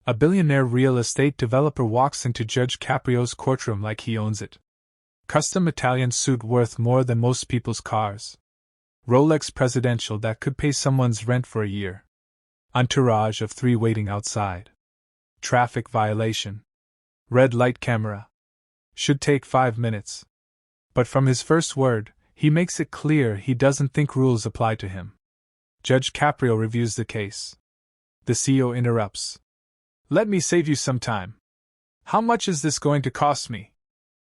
A billionaire real estate developer walks into Judge Caprio's courtroom like he owns it. Custom Italian suit worth more than most people's cars. Rolex presidential that could pay someone's rent for a year. Entourage of 3 waiting outside. Traffic violation. Red light camera. Should take 5 minutes. But from his first word, he makes it clear he doesn't think rules apply to him. Judge Caprio reviews the case. The CEO interrupts. Let me save you some time. How much is this going to cost me?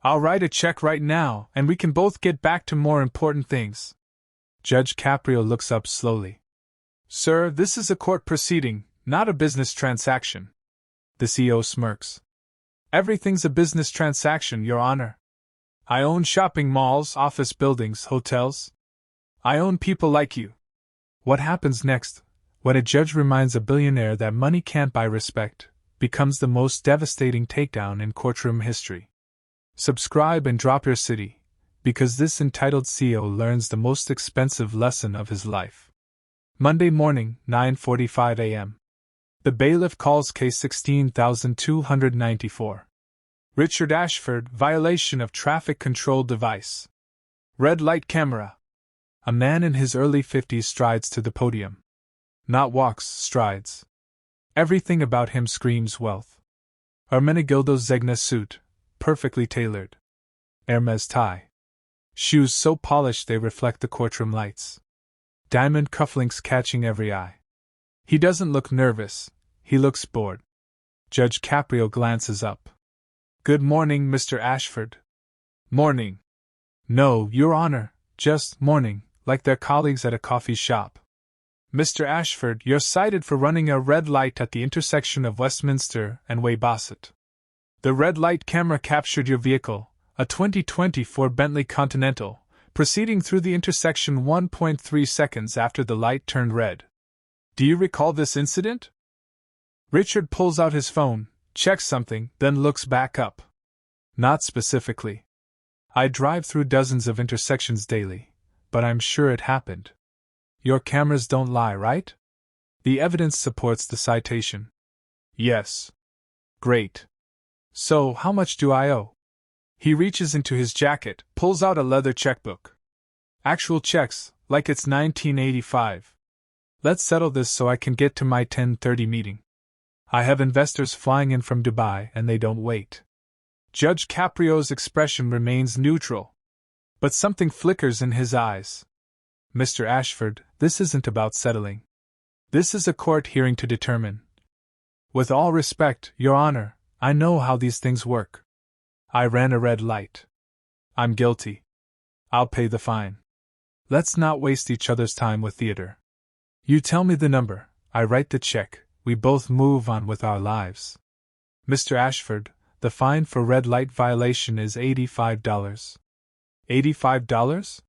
I'll write a check right now, and we can both get back to more important things. Judge Caprio looks up slowly. Sir, this is a court proceeding, not a business transaction. The CEO smirks. Everything's a business transaction, Your Honor. I own shopping malls, office buildings, hotels. I own people like you. What happens next, when a judge reminds a billionaire that money can't buy respect, becomes the most devastating takedown in courtroom history. Subscribe and drop your city, because this entitled CEO learns the most expensive lesson of his life. Monday morning, 9:45 a.m. The bailiff calls case 16,294. Richard Ashford, violation of traffic control device. Red light camera. A man in his early 50s strides to the podium. Not walks, strides. Everything about him screams wealth. Ermenegildo Zegna suit, perfectly tailored. Hermes tie. Shoes so polished they reflect the courtroom lights. Diamond cufflinks catching every eye. He doesn't look nervous, he looks bored. Judge Caprio glances up. Good morning, Mr. Ashford. Morning. No, Your Honor, just morning, like their colleagues at a coffee shop. Mr. Ashford, you're cited for running a red light at the intersection of Westminster and Way Bassett. The red light camera captured your vehicle, a 2024 Bentley Continental, proceeding through the intersection 1.3 seconds after the light turned red. Do you recall this incident? Richard pulls out his phone, checks something, then looks back up. Not specifically. I drive through dozens of intersections daily, but I'm sure it happened. Your cameras don't lie, right? The evidence supports the citation. Yes. Great. So, how much do I owe? He reaches into his jacket, pulls out a leather checkbook. Actual checks, like it's 1985. Let's settle this so I can get to my 10:30 meeting. I have investors flying in from Dubai and they don't wait. Judge Caprio's expression remains neutral. But something flickers in his eyes. Mr. Ashford, this isn't about settling. This is a court hearing to determine. With all respect, Your Honor, I know how these things work. I ran a red light. I'm guilty. I'll pay the fine. Let's not waste each other's time with theater. You tell me the number, I write the check, we both move on with our lives. Mr. Ashford, the fine for red light violation is $85. $85?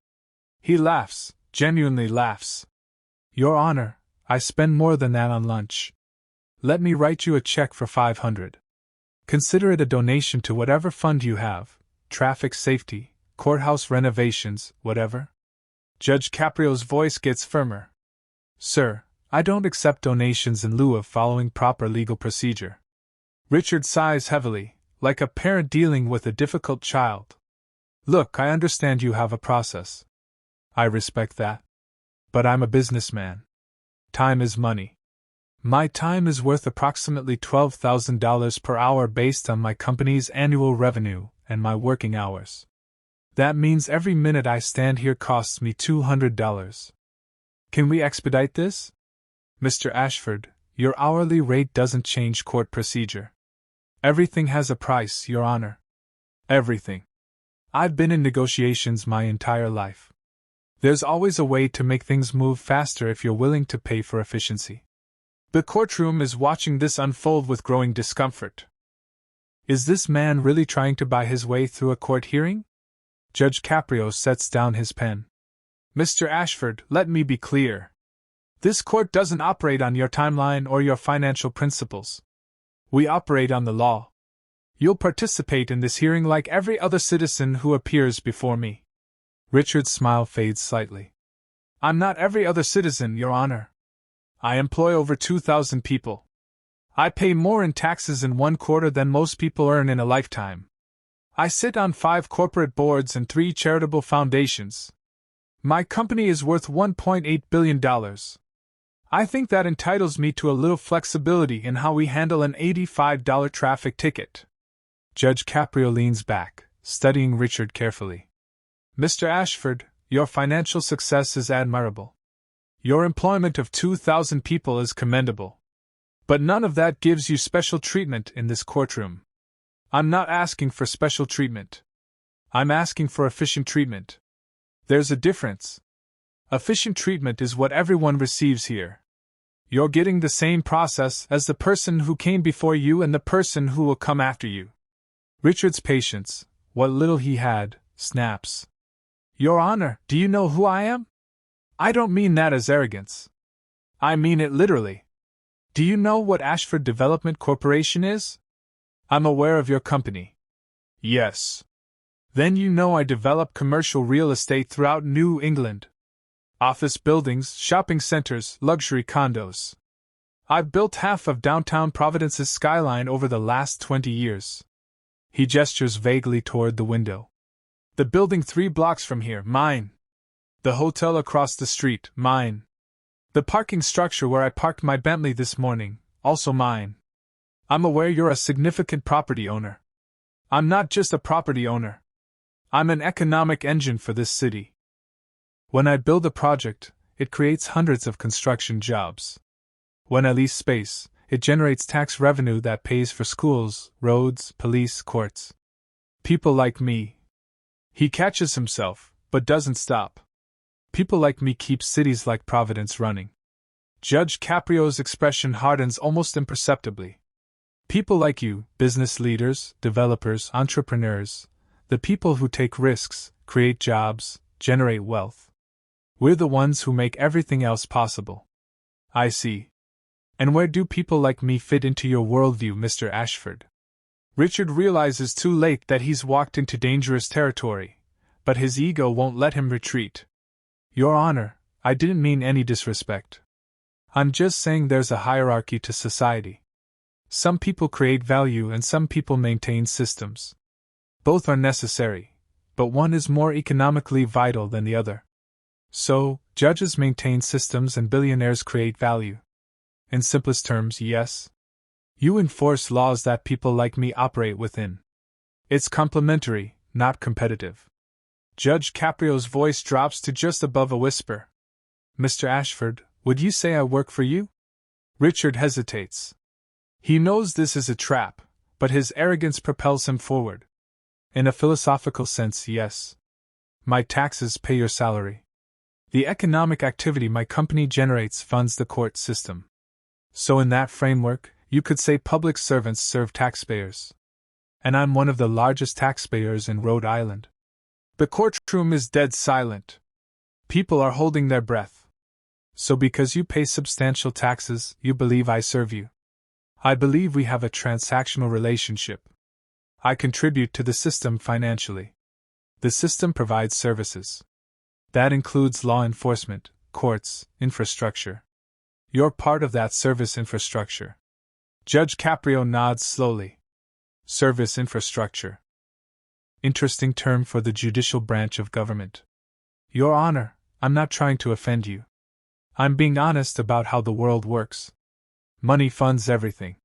He laughs, genuinely laughs. Your Honor, I spend more than that on lunch. Let me write you a check for $500. Consider it a donation to whatever fund you have, traffic safety, courthouse renovations, whatever. Judge Caprio's voice gets firmer. Sir, I don't accept donations in lieu of following proper legal procedure. Richard sighs heavily, like a parent dealing with a difficult child. Look, I understand you have a process. I respect that. But I'm a businessman. Time is money. My time is worth approximately $12,000 per hour based on my company's annual revenue and my working hours. That means every minute I stand here costs me $200. Can we expedite this? Mr. Ashford, your hourly rate doesn't change court procedure. Everything has a price, Your Honor. Everything. I've been in negotiations my entire life. There's always a way to make things move faster if you're willing to pay for efficiency. The courtroom is watching this unfold with growing discomfort. Is this man really trying to buy his way through a court hearing? Judge Caprio sets down his pen. Mr. Ashford, let me be clear. This court doesn't operate on your timeline or your financial principles. We operate on the law. You'll participate in this hearing like every other citizen who appears before me. Richard's smile fades slightly. I'm not every other citizen, Your Honor. I employ over 2,000 people. I pay more in taxes in 1/4 than most people earn in a lifetime. I sit on 5 corporate boards and 3 charitable foundations. My company is worth $1.8 billion. I think that entitles me to a little flexibility in how we handle an $85 traffic ticket. Judge Caprio leans back, studying Richard carefully. Mr. Ashford, your financial success is admirable. Your employment of 2,000 people is commendable. But none of that gives you special treatment in this courtroom. I'm not asking for special treatment. I'm asking for efficient treatment. There's a difference. Efficient treatment is what everyone receives here. You're getting the same process as the person who came before you and the person who will come after you. Richard's patience, what little he had, snaps. Your Honor, do you know who I am? I don't mean that as arrogance. I mean it literally. Do you know what Ashford Development Corporation is? I'm aware of your company. Yes. Then you know I develop commercial real estate throughout New England. Office buildings, shopping centers, luxury condos. I've built half of downtown Providence's skyline over the last 20 years. He gestures vaguely toward the window. The building 3 blocks from here, mine. The hotel across the street, mine. The parking structure where I parked my Bentley this morning, also mine. I'm aware you're a significant property owner. I'm not just a property owner. I'm an economic engine for this city. When I build a project, it creates hundreds of construction jobs. When I lease space, it generates tax revenue that pays for schools, roads, police, courts. People like me. He catches himself, but doesn't stop. People like me keep cities like Providence running. Judge Caprio's expression hardens almost imperceptibly. People like you, business leaders, developers, entrepreneurs, the people who take risks, create jobs, generate wealth. We're the ones who make everything else possible. I see. And where do people like me fit into your worldview, Mr. Ashford? Richard realizes too late that he's walked into dangerous territory, but his ego won't let him retreat. Your Honor, I didn't mean any disrespect. I'm just saying there's a hierarchy to society. Some people create value and some people maintain systems. Both are necessary, but one is more economically vital than the other. So, judges maintain systems and billionaires create value. In simplest terms, yes. You enforce laws that people like me operate within. It's complementary, not competitive. Judge Caprio's voice drops to just above a whisper. Mr. Ashford, would you say I work for you? Richard hesitates. He knows this is a trap, but his arrogance propels him forward. In a philosophical sense, yes. My taxes pay your salary. The economic activity my company generates funds the court system. So in that framework, you could say public servants serve taxpayers. And I'm one of the largest taxpayers in Rhode Island. The courtroom is dead silent. People are holding their breath. So because you pay substantial taxes, you believe I serve you. I believe we have a transactional relationship. I contribute to the system financially. The system provides services. That includes law enforcement, courts, infrastructure. You're part of that service infrastructure. Judge Caprio nods slowly. Service infrastructure. Interesting term for the judicial branch of government. Your Honor, I'm not trying to offend you. I'm being honest about how the world works. Money funds everything.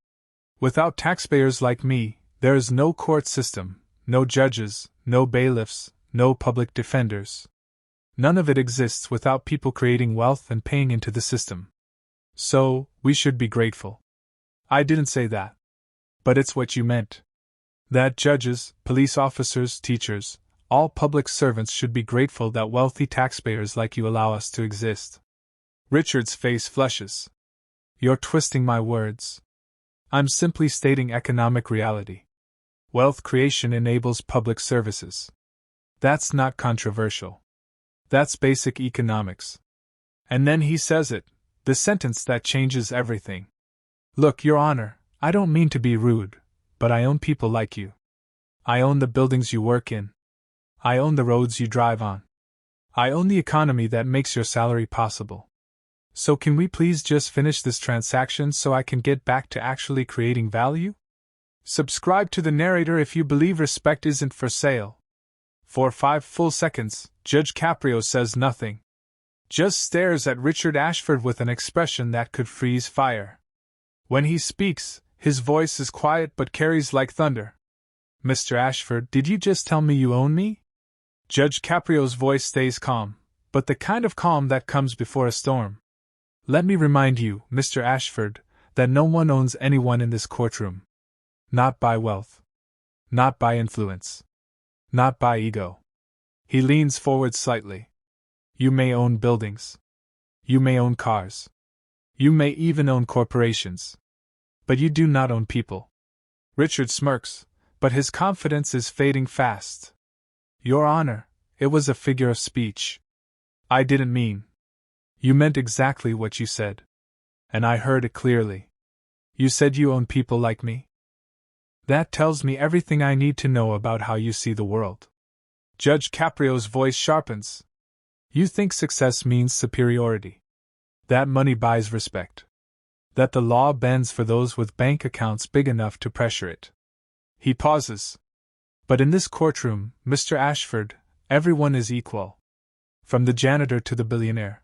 Without taxpayers like me, there is no court system, no judges, no bailiffs, no public defenders. None of it exists without people creating wealth and paying into the system. So, we should be grateful. I didn't say that. But it's what you meant. That judges, police officers, teachers, all public servants should be grateful that wealthy taxpayers like you allow us to exist. Richard's face flushes. You're twisting my words. I'm simply stating economic reality. Wealth creation enables public services. That's not controversial. That's basic economics. And then he says it, the sentence that changes everything. Look, Your Honor, I don't mean to be rude, but I own people like you. I own the buildings you work in. I own the roads you drive on. I own the economy that makes your salary possible. So can we please just finish this transaction so I can get back to actually creating value? Subscribe to the narrator if you believe respect isn't for sale. For 5 full seconds, Judge Caprio says nothing. Just stares at Richard Ashford with an expression that could freeze fire. When he speaks, his voice is quiet but carries like thunder. Mr. Ashford, did you just tell me you own me? Judge Caprio's voice stays calm, but the kind of calm that comes before a storm. Let me remind you, Mr. Ashford, that no one owns anyone in this courtroom. Not by wealth. Not by influence. Not by ego. He leans forward slightly. You may own buildings. You may own cars. You may even own corporations. But you do not own people. Richard smirks, but his confidence is fading fast. Your Honor, it was a figure of speech. I didn't mean. You meant exactly what you said. And I heard it clearly. You said you own people like me? That tells me everything I need to know about how you see the world. Judge Caprio's voice sharpens. You think success means superiority. That money buys respect. That the law bends for those with bank accounts big enough to pressure it. He pauses. But in this courtroom, Mr. Ashford, everyone is equal. From the janitor to the billionaire.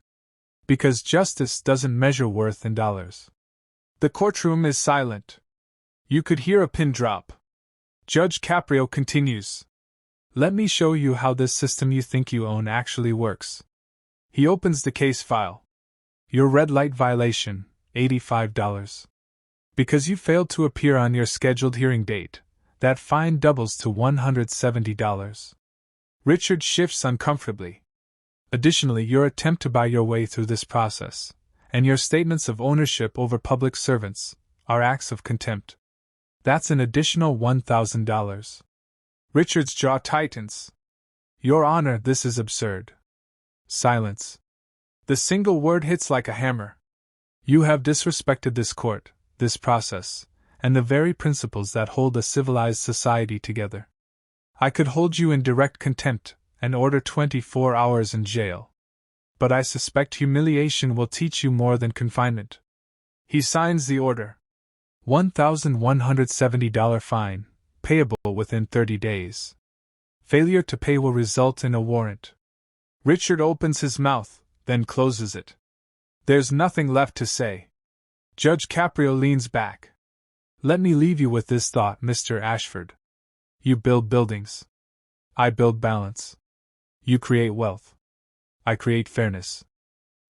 Because justice doesn't measure worth in dollars. The courtroom is silent. You could hear a pin drop. Judge Caprio continues. Let me show you how this system you think you own actually works. He opens the case file. Your red light violation, $85. Because you failed to appear on your scheduled hearing date, that fine doubles to $170. Richard shifts uncomfortably. Additionally, your attempt to buy your way through this process, and your statements of ownership over public servants, are acts of contempt. That's an additional $1,000. Richard's jaw tightens. Your Honor, this is absurd. Silence. The single word hits like a hammer. You have disrespected this court, this process, and the very principles that hold a civilized society together. I could hold you in direct contempt and order 24 hours in jail. But I suspect humiliation will teach you more than confinement. He signs the order. $1,170 fine, payable within 30 days. Failure to pay will result in a warrant. Richard opens his mouth, then closes it. There's nothing left to say. Judge Caprio leans back. Let me leave you with this thought, Mr. Ashford. You build buildings. I build balance. You create wealth. I create fairness.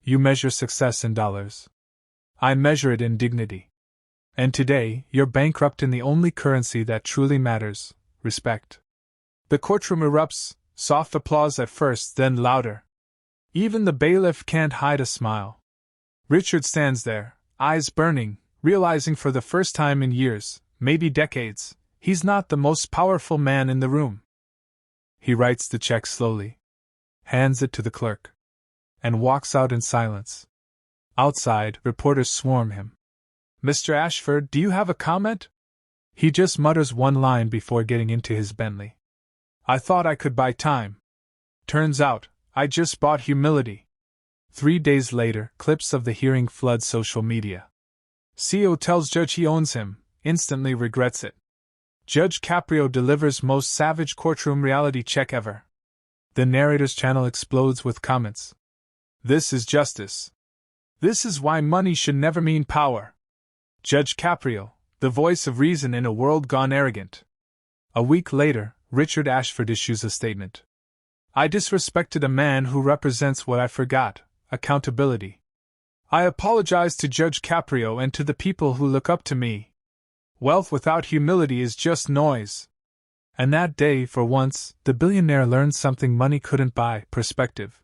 You measure success in dollars. I measure it in dignity. And today, you're bankrupt in the only currency that truly matters, respect. The courtroom erupts, soft applause at first, then louder. Even the bailiff can't hide a smile. Richard stands there, eyes burning, realizing for the first time in years, maybe decades, he's not the most powerful man in the room. He writes the check slowly, hands it to the clerk, and walks out in silence. Outside, reporters swarm him. Mr. Ashford, do you have a comment? He just mutters one line before getting into his Bentley. I thought I could buy time. Turns out, I just bought humility. 3 days later, clips of the hearing flood social media. CEO tells judge he owns him, instantly regrets it. Judge Caprio delivers most savage courtroom reality check ever. The narrator's channel explodes with comments. This is justice. This is why money should never mean power. Judge Caprio, the voice of reason in a world gone arrogant. A week later, Richard Ashford issues a statement. I disrespected a man who represents what I forgot, accountability. I apologize to Judge Caprio and to the people who look up to me. Wealth without humility is just noise. And that day, for once, the billionaire learned something money couldn't buy: perspective.